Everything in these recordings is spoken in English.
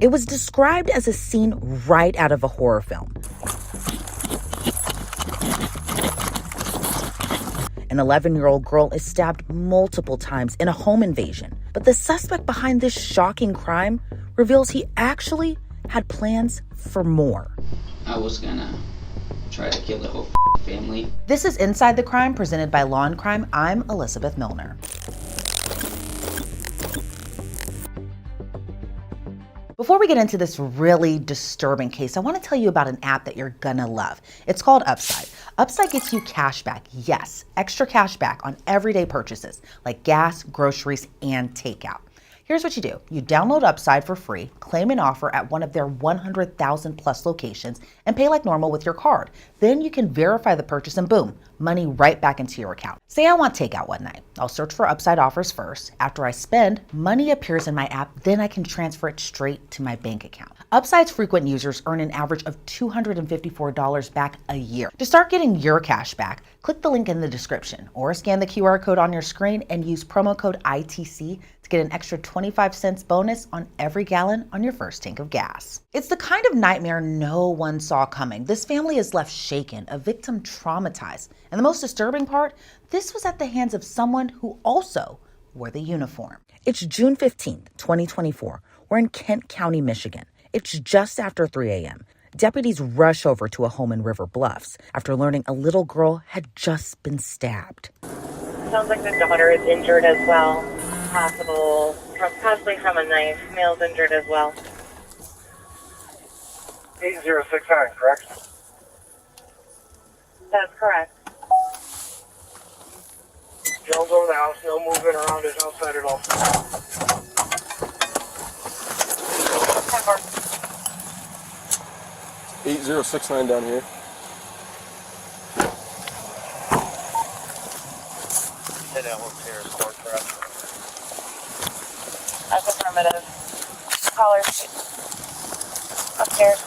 It was described as a scene right out of a horror film. An 11-year-old girl is stabbed multiple times in a home invasion. But the suspect behind this shocking crime reveals he actually had plans for more. I was gonna try to kill the whole family. This is Inside the Crime, presented by Law and Crime. I'm Elizabeth Milner. Before we get into this really disturbing case, I want to tell you about an app that you're gonna love. It's called Upside. Upside gets you cash back. Yes, extra cash back on everyday purchases like gas, groceries, and takeout. Here's what you do. You download Upside for free, claim an offer at one of their 100,000 plus locations, and pay like normal with your card. Then you can verify the purchase and boom, money right back into your account. Say I want takeout one night. I'll search for Upside offers first. After I spend, money appears in my app, then I can transfer it straight to my bank account. Upside's frequent users earn an average of $254 back a year. To start getting your cash back, click the link in the description or scan the QR code on your screen and use promo code ITC to get an extra 25 cents bonus on every gallon on your first tank of gas. It's the kind of nightmare no one saw coming. This family is left shaken, a victim traumatized. And the most disturbing part, this was at the hands of someone who also wore the uniform. It's June 15th, 2024. We're in Kent County, Michigan. It's just after 3 a.m. Deputies rush over to a home in River Bluffs after learning a little girl had just been stabbed. Sounds like the daughter is injured as well. Possibly from a knife. Male's injured as well. 8069, correct? That's correct. Jones over the house, no movement around his outside at all. 8069 down here. That one's here, correct? That's affirmative. Caller upstairs.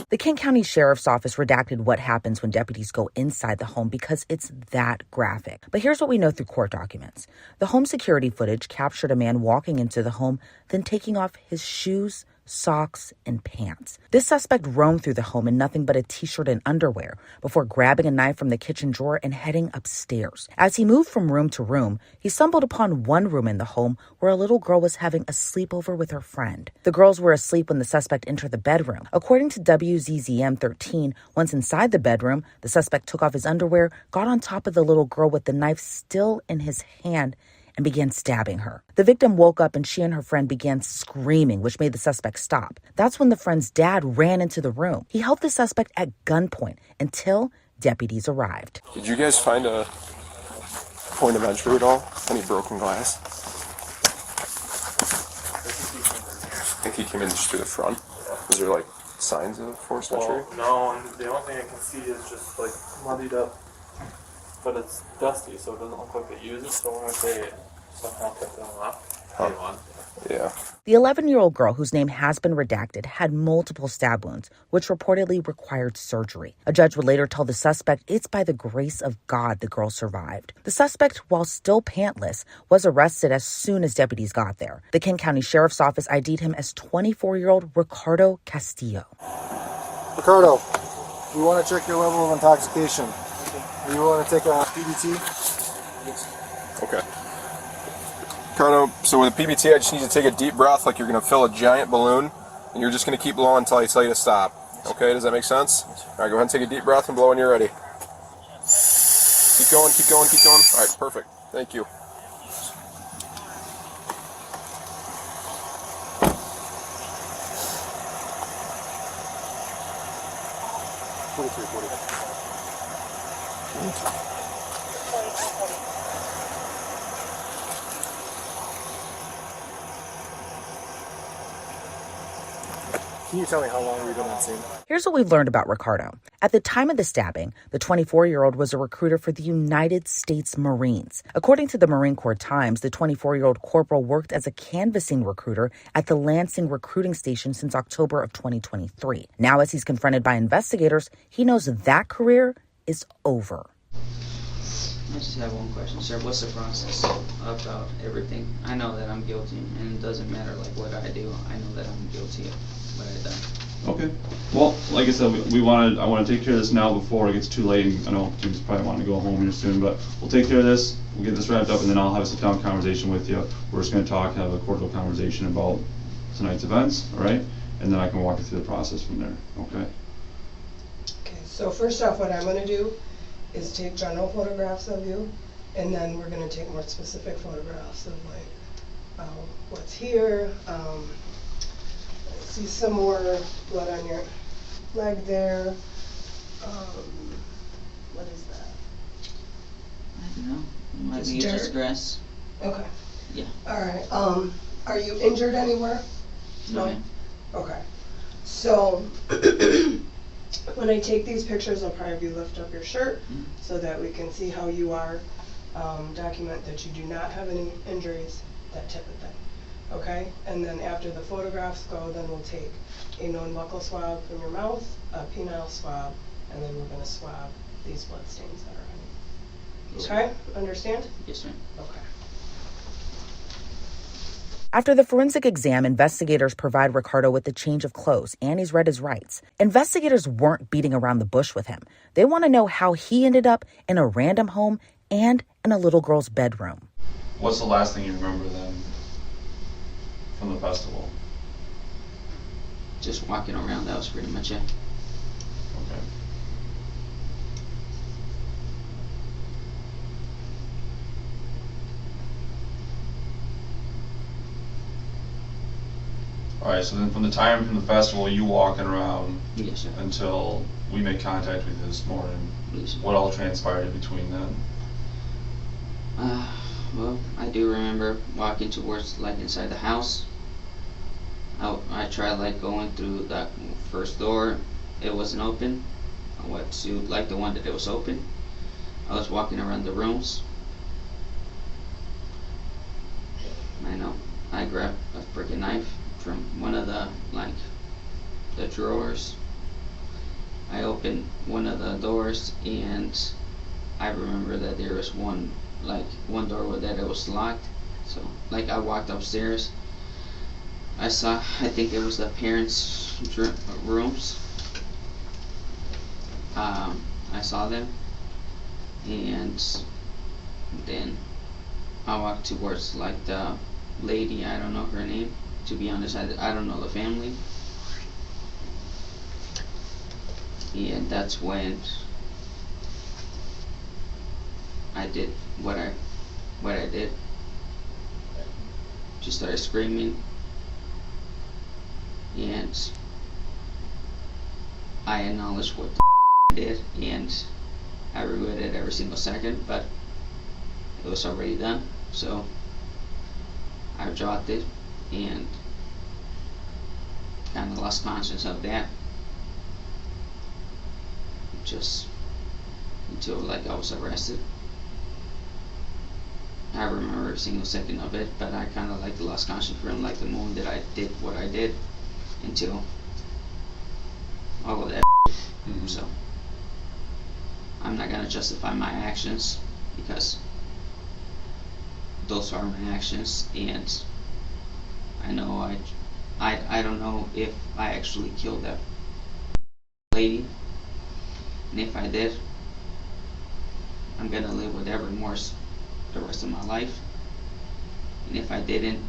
The Kent County Sheriff's Office redacted what happens when deputies go inside the home because it's that graphic. But here's what we know through court documents. The home security footage captured a man walking into the home, then taking off his shoes, socks, and pants. This suspect roamed through the home in nothing but a t-shirt and underwear before grabbing a knife from the kitchen drawer and heading upstairs. As he moved from room to room, he stumbled upon one room in the home where a little girl was having a sleepover with her friend. The girls were asleep when the suspect entered the bedroom. According to WZZM 13, once inside the bedroom, the suspect took off his underwear, got on top of the little girl with the knife still in his hand, and began stabbing her. The victim woke up and she and her friend began screaming, which made the suspect stop. That's when the friend's dad ran into the room. He held the suspect at gunpoint until deputies arrived. Did you guys find a point of entry at all? Any broken glass? I think he came in just through the front. Is there like signs of forced entry? No, and the only thing I can see is just like muddied up. But it's dusty, so it doesn't look like they use it, so when I say it somehow kept them up. Yeah. The 11-year-old girl, whose name has been redacted, had multiple stab wounds, which reportedly required surgery. A judge would later tell the suspect it's by the grace of God the girl survived. The suspect, while still pantless, was arrested as soon as deputies got there. The Kent County Sheriff's Office ID'd him as 24-year-old Ricardo Castillo. Ricardo, we want to check your level of intoxication. Do you want to take a PBT? Okay. Ricardo, so with a PBT, I just need you to take a deep breath like you're going to fill a giant balloon, and you're just going to keep blowing until I tell you to stop. Okay, does that make sense? All right, go ahead and take a deep breath and blow when you're ready. Keep going, keep going, keep going. All right, perfect. Thank you. Can you tell me how long you've been on scene? Here's what we've learned about Ricardo. At the time of the stabbing, the 24-year-old was a recruiter for the United States Marines. According to the Marine Corps Times, the 24-year-old corporal worked as a canvassing recruiter at the Lansing recruiting station since October of 2023. Now, as he's confronted by investigators, he knows that career is over. I just have one question, sir. What's the process about everything? I know that I'm guilty, and it doesn't matter like what I do. I know that I'm guilty of what I've done. Okay. Well, like I said, I want to take care of this now before it gets too late. I know Jim's probably wanting to go home here soon, but we'll take care of this. We'll get this wrapped up, and then I'll have a sit-down conversation with you. We're just going to talk, have a cordial conversation about tonight's events, all right? And then I can walk you through the process from there. Okay. Okay. So first off, what I'm going to do is take general photographs of you, and then we're going to take more specific photographs of like what's here. I see some more blood on your leg there. What is that? I don't know. It might Just be dirt? just grass. Okay. Yeah. All right. Are you injured anywhere? No, ma'am. Okay. So when I take these pictures, I'll probably lift up your shirt so that we can see how you are. Document that you do not have any injuries, that type of thing. Okay? And then after the photographs go, then we'll take a known buccal swab from your mouth, a penile swab, and then we're going to swab these blood stains that are on you. Yes, Okay? Understand? Yes, sir. Okay. After the forensic exam, investigators provide Ricardo with a change of clothes, and he's read his rights. Investigators weren't beating around the bush with him. They want to know how he ended up in a random home and in a little girl's bedroom. What's the last thing you remember then from the festival? Just walking around, that was pretty much it. Okay. Alright, so then from the time from the festival, you walking around Yes, sir. until we make contact with you this morning. Yes, sir. What all transpired in between then? Well, I do remember walking towards, like, inside the house. I tried, like, going through that first door. It wasn't open. I went to, like, the one that it was open. I was walking around the rooms. I know. I grabbed a freaking knife from one of the, like, the drawers. I opened one of the doors, and I remember that there was one door that it was locked. So, like, I walked upstairs. I think it was the parents' rooms. I saw them, and then I walked towards, like, the lady. I don't know her name. To be honest, I don't know the family. And that's when I did what I did. She started screaming, and I acknowledged what the I did, and I regretted every single second, but it was already done. So I dropped it and kind of lost conscience of that, just until, like, I was arrested. I remember every single second of it, but I kind of, like, lost conscience from, like, the moment that I did what I did until all of that. So I'm not gonna justify my actions because those are my actions, and I know I don't know if I actually killed that lady, and if I did, I'm gonna live with that remorse the rest of my life. And if I didn't,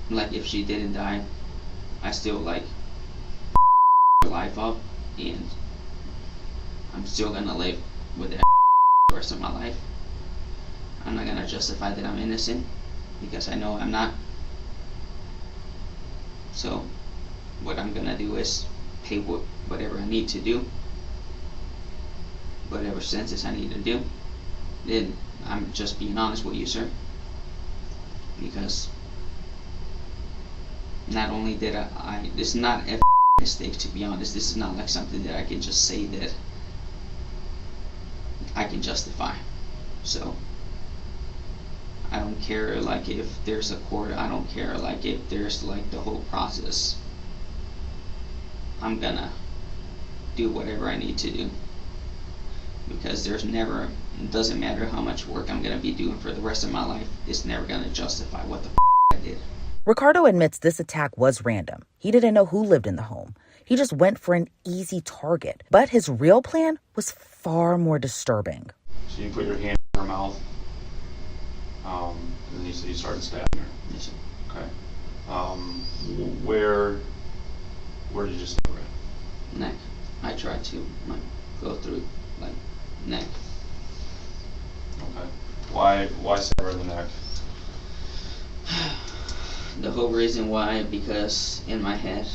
like, if she didn't die, I still, like, her life up, and I'm still gonna live with that the rest of my life. I'm not gonna justify that I'm innocent because I know I'm not. So what I'm gonna do is pay whatever I need to do, whatever sentences I need to do. Then I'm just being honest with you, sir, because not only did I this is not a mistake, to be honest. This is not like something that I can just say that I can justify. So I don't care like if there's a court, I don't care like if there's like the whole process. I'm gonna do whatever I need to do, because there's never, it doesn't matter how much work I'm gonna be doing for the rest of my life, it's never gonna justify what the I did. Ricardo admits this attack was random. He didn't know who lived in the home. He just went for an easy target. But his real plan was far more disturbing. So you put your hand in her mouth, and then you said you started stabbing her. Yes, sir. Okay. Where did you stab her at? Neck. I tried to like go through like neck. Okay. Why stab her in the neck? The whole reason why, because in my head,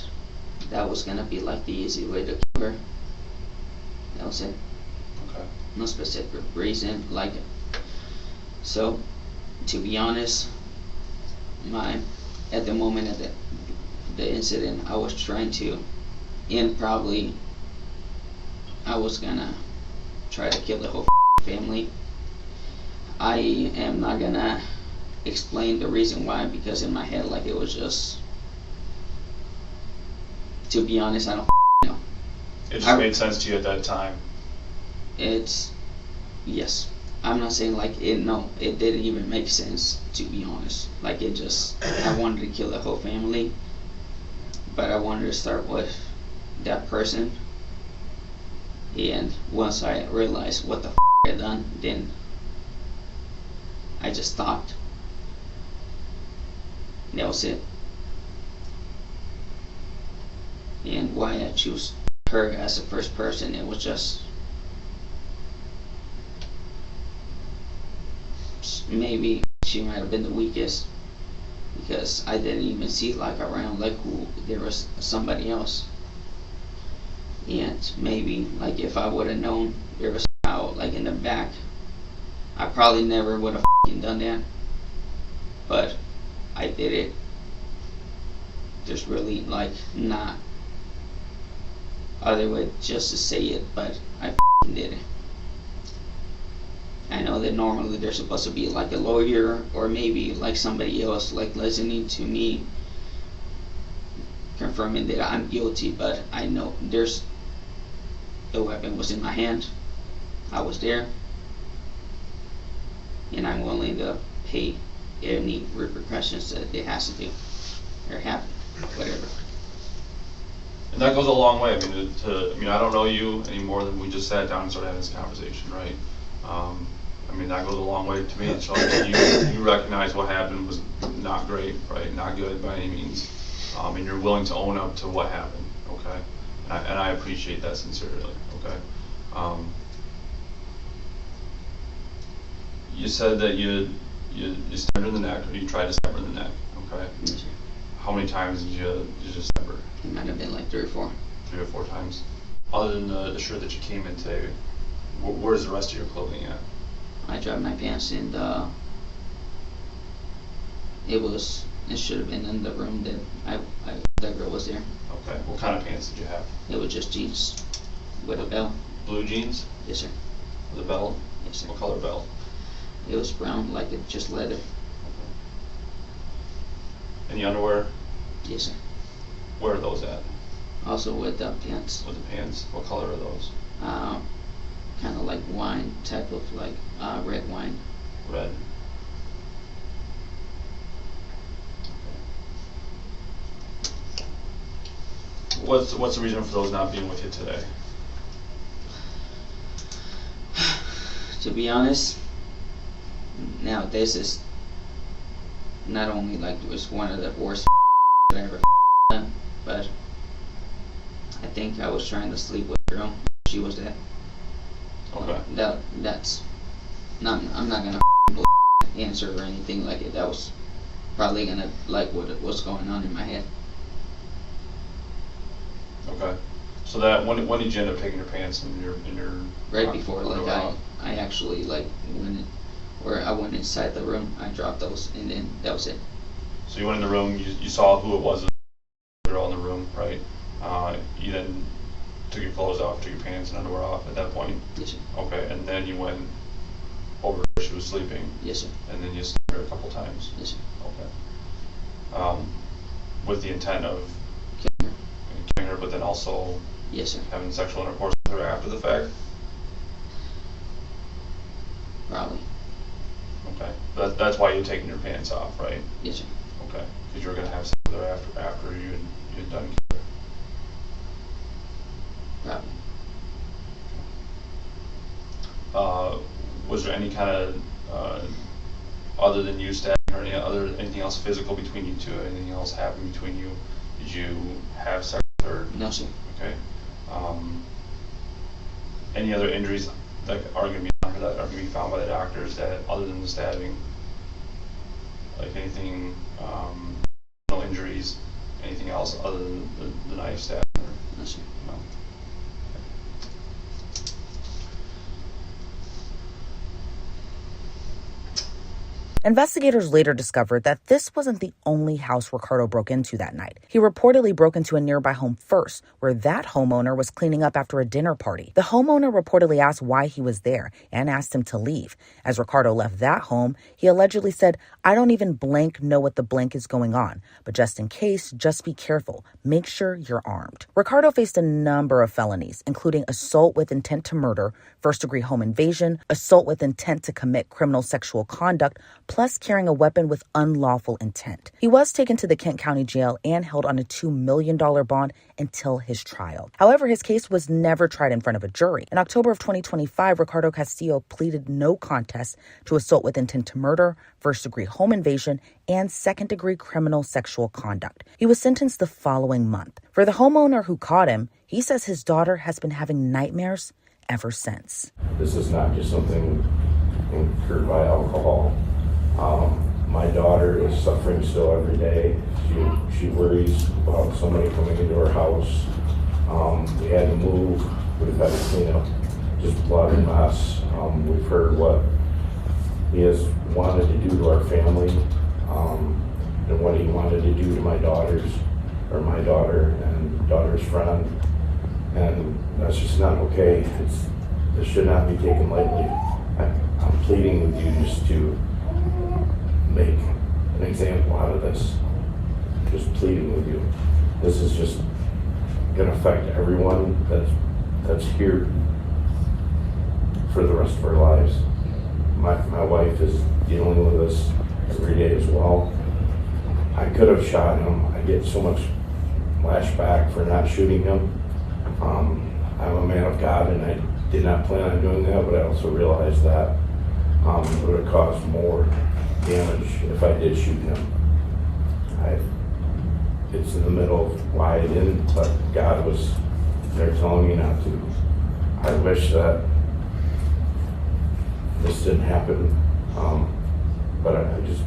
that was gonna be like the easy way to kill her. That was it. Okay. No specific reason, like, so, to be honest, at the moment of the incident, I was trying to, and probably, I was gonna try to kill the whole family. I am not gonna explain the reason why, because in my head, like, it was just, to be honest, I don't know. It just made sense to you at that time. It's, yes. I'm not saying like it, no, it didn't even make sense, to be honest. Like, it just, I wanted to kill the whole family, but I wanted to start with that person. And once I realized what the I had done, then I just stopped. That was it. And why I choose her as the first person, it was just maybe she might have been the weakest, because I didn't even see like around like who there was somebody else. And maybe like if I would have known there was out like in the back, I probably never would have done that. But I did it. There's really like not other way just to say it, but I did it. I know that normally there's supposed to be like a lawyer or maybe like somebody else like listening to me confirming that I'm guilty, but I know the weapon was in my hand. I was there, and I'm willing to pay any repercussions that it has to do or happen, whatever. And that goes a long way. I mean, I don't know you any more than we just sat down and started having this conversation, right? I mean, that goes a long way to me. It shows that you recognize what happened was not great, right? Not good by any means. And you're willing to own up to what happened, okay? And I appreciate that sincerely, okay? You said that you stabbed her in the neck, or you tried to stab her in the neck, okay? Yes, How many times did you stab her? it might have been like 3 or 4. 3 or 4 times. Other than the shirt that you came in today, where's the rest of your clothing at? I dropped my pants and it should have been in the room that that girl was there. Okay. What kind of pants did you have? It was just jeans with a belt. Blue jeans Yes, sir. with a belt? Yes, sir. What color belt? It was brown, like it just leather. Any underwear? Yes, sir. Where are those at? Also with the pants. With the pants? What color are those? Kind of like wine type of like red wine. Red. What's the reason for those not being with you today? To be honest, now this is not only like it was one of the worst that I ever done, but I think I was trying to sleep with a girl. She was dead. Okay. That's not. I'm not gonna answer or anything like it. That was probably gonna like what's going on in my head. Okay. So that when did you end up taking your pants and your Right before like I actually like I went inside the room, I dropped those, and then that was it. So you went in the room, you saw who it was, the girl in the room, right? you then took your clothes off, took your pants and underwear off at that point? Yes, sir. Okay, and then you went over where she was sleeping? Yes, sir. And then you stabbed her a couple times? Yes, sir. Okay. With the intent of killing her, but then also Yes, sir. having sexual intercourse with her after the fact? Probably. Okay. That's why you're taking your pants off, right? Yes, sir. Okay. Because you were going to have sex with her after you had done killing her. Probably. Was there any kind of, other than you stabbing her, anything else physical between you two? Anything else happened between you? Did you have sex with her? No, sir. Okay. Any other injuries that are going to be found by the doctors that, other than the stabbing, like anything, no injuries, anything else other than the knife stab? No, sir. No. Investigators later discovered that this wasn't the only house Ricardo broke into that night. He reportedly broke into a nearby home first, where that homeowner was cleaning up after a dinner party. The homeowner reportedly asked why he was there and asked him to leave. As Ricardo left that home, he allegedly said, "I don't even blank know what the blank is going on, but just in case, just be careful. Make sure you're armed." Ricardo faced a number of felonies, including assault with intent to murder, first-degree home invasion, assault with intent to commit criminal sexual conduct, plus carrying a weapon with unlawful intent. He was taken to the Kent County Jail and held on a $2 million bond until his trial. However, his case was never tried in front of a jury. In October of 2025, Ricardo Castillo pleaded no contest to assault with intent to murder, first-degree home invasion, and second-degree criminal sexual conduct. He was sentenced the following month. For the homeowner who caught him, he says his daughter has been having nightmares ever since. This is not just something incurred by alcohol. My daughter is suffering still every day. She worries about somebody coming into her house. We had to move. We've had to clean up just blood and mess. We've heard what he has wanted to do to our family, and what he wanted to do to my daughter and daughter's friend. And that's just not okay. This should not be taken lightly. I'm pleading with you just to make an example out of this. Just pleading with you. This is just going to affect everyone that's here for the rest of our lives. My wife is dealing with this every day as well. I could have shot him. I get so much flashback for not shooting him. I'm a man of God, and I did not plan on doing that, but I also realized that it would have caused more damage if I did shoot him. It's in the middle of why I didn't, but God was there telling me not to. I wish that this didn't happen, but I just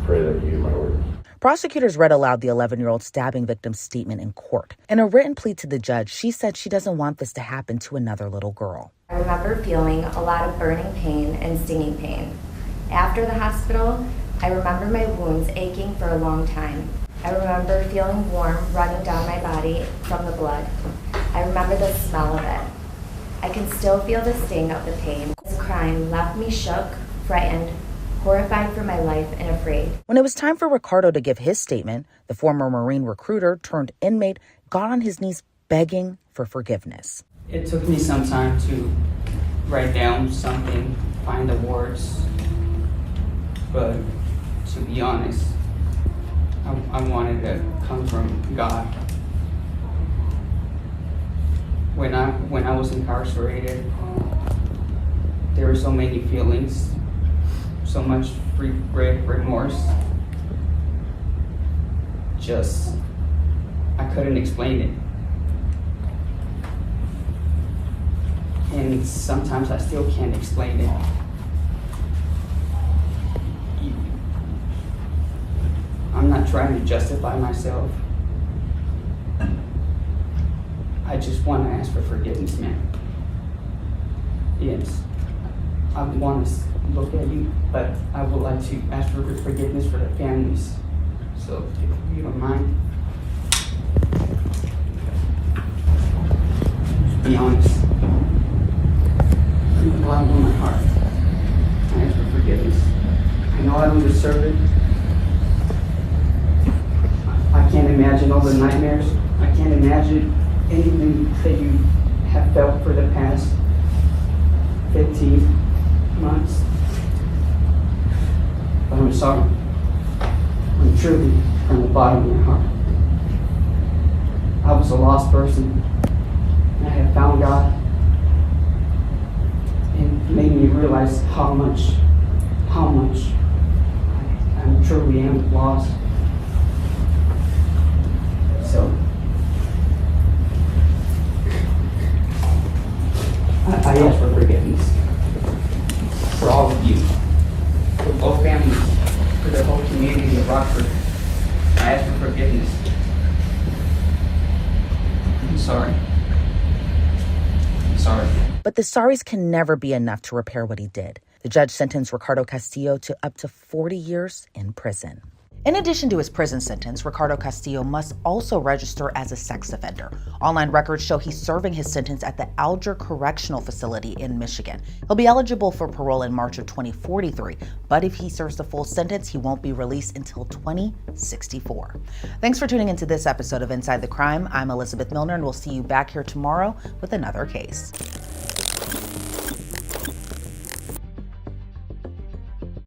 pray that you hear my words. Prosecutors read aloud the 11-year-old stabbing victim's statement in court. In a written plea to the judge, she said she doesn't want this to happen to another little girl. I remember feeling a lot of burning pain and stinging pain. After the hospital, I remember my wounds aching for a long time. I remember feeling warm running down my body from the blood. I remember the smell of it. I can still feel the sting of the pain. This crime left me shook, frightened, horrified for my life, and afraid. When it was time for Ricardo to give his statement, the former Marine recruiter turned inmate got on his knees begging for forgiveness. It took me some time to write down something, find the words, but to be honest, I wanted to come from God. When I was incarcerated, there were so many feelings, so much regret, remorse. Just, I couldn't explain it. And sometimes I still can't explain it. I'm not trying to justify myself. I just want to ask for forgiveness, man. Yes, I want to look at you, but I would like to ask for forgiveness for the families. So, if you don't mind. be honest. From the bottom of my heart, I ask for forgiveness. I know I don't deserve it. I can't imagine all the nightmares. I can't imagine anything that you have felt for the past 15 months. But I'm sorry. I'm truly from the bottom of my heart. I was a lost person. And I have found God. And it made me realize how much I truly am lost. So, I ask for forgiveness for all of you, for both families, for the whole community of Rockford. I ask for forgiveness. I'm sorry. I'm sorry. But the sorries can never be enough to repair what he did. The judge sentenced Ricardo Castillo to up to 40 years in prison. In addition to his prison sentence, Ricardo Castillo must also register as a sex offender. Online records show he's serving his sentence at the Alger Correctional Facility in Michigan. He'll be eligible for parole in March of 2043, but if he serves the full sentence, he won't be released until 2064. Thanks for tuning into this episode of Inside the Crime. I'm Elizabeth Milner, and we'll see you back here tomorrow with another case.